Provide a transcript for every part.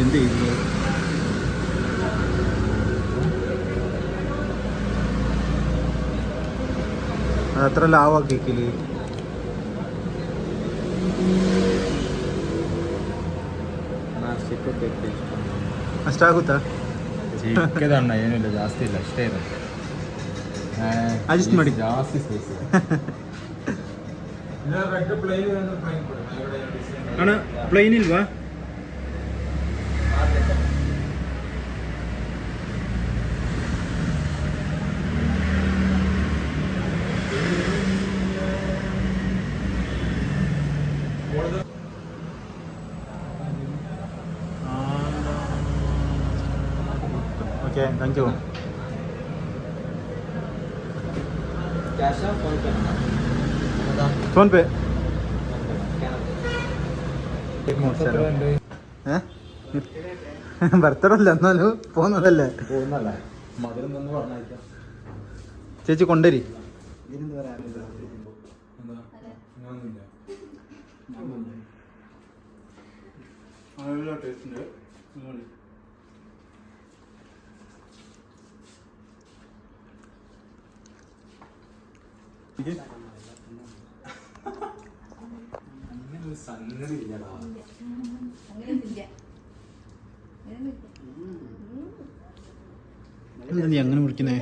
എന്ത് ചെയ്യുന്നു? അതത്ര ലാവാ കേക്കില്. ಅಷ್ಟಾಗುತ್ತಾ? ಚಿಕ್ಕದಣ್ಣ ಏನಿಲ್ಲ, ಜಾಸ್ತಿ ಇಲ್ಲ, ಅಷ್ಟೇ ಇದೆ. ಅಡ್ಜಸ್ಟ್ ಮಾಡಿ. ಜಾಸ್ತಿ ಸ್ಪೇಸ್ ಅಣ್ಣ ಪ್ಲೈನ್ ಇಲ್ವಾ? Okay, thank you. PhonePe. Birthday എന്നാലും പോകുന്നതല്ലേ. ചേച്ചി കൊണ്ടുവരി. എന്താ നീ അങ്ങനെ മുറിക്കുന്നേ?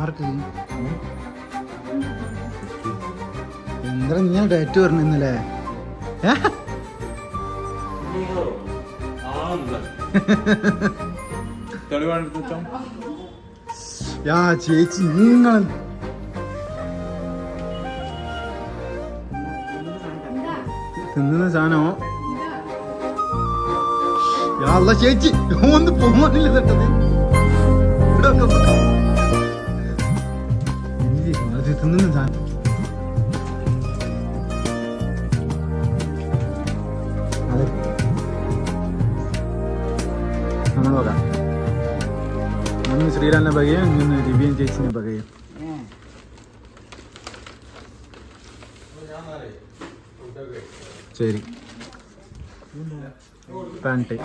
ആർക്ക്? എന്താ നീ ഡേറ്റ് പറഞ്ഞിന്നല്ലേ? ചേച്ചി നിങ്ങൾ തിന്നുന്ന സാധനമോ? അല്ല ചേച്ചി ഒന്ന് പോകാനില്ല തട്ടത്. ഇവിടെ തിന്നുന്ന സാധനം. അതെ, നമ്മൾ നോക്കാം. ഒന്ന് ശ്രീരാലിനെ പകയും ഇന്ന് ദിവ്യൻ ചേച്ചിനെ പകയും. ശരി, പാൻറ്റ്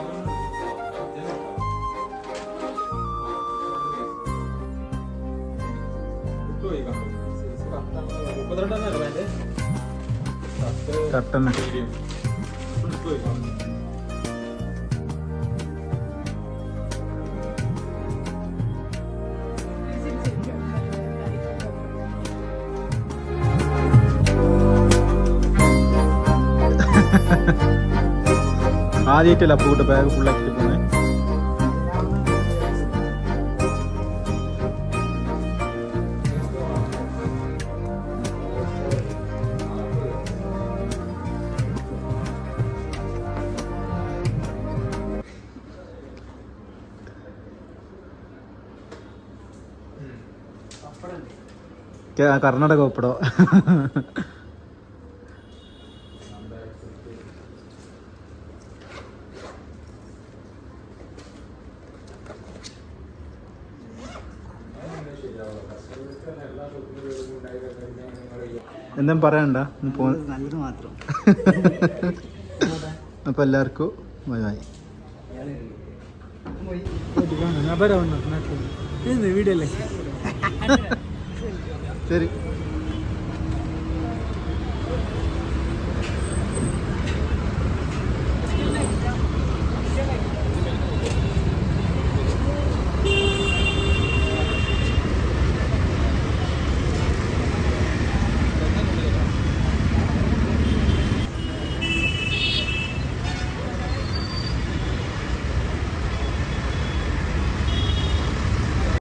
കട്ടന്. ആദ്യമായിട്ടല്ല അപ്പൂട്ട് ബാഗ് ഫുള്ളാക്കിട്ട് പോണേ. കർണാടക ഒപ്പിടോ. എന്തും പറയണ്ട, നല്ലത് മാത്രം. അപ്പൊ എല്ലാവർക്കും ബൈ ബൈ. വീഡിയോ അല്ലേ? ശരി.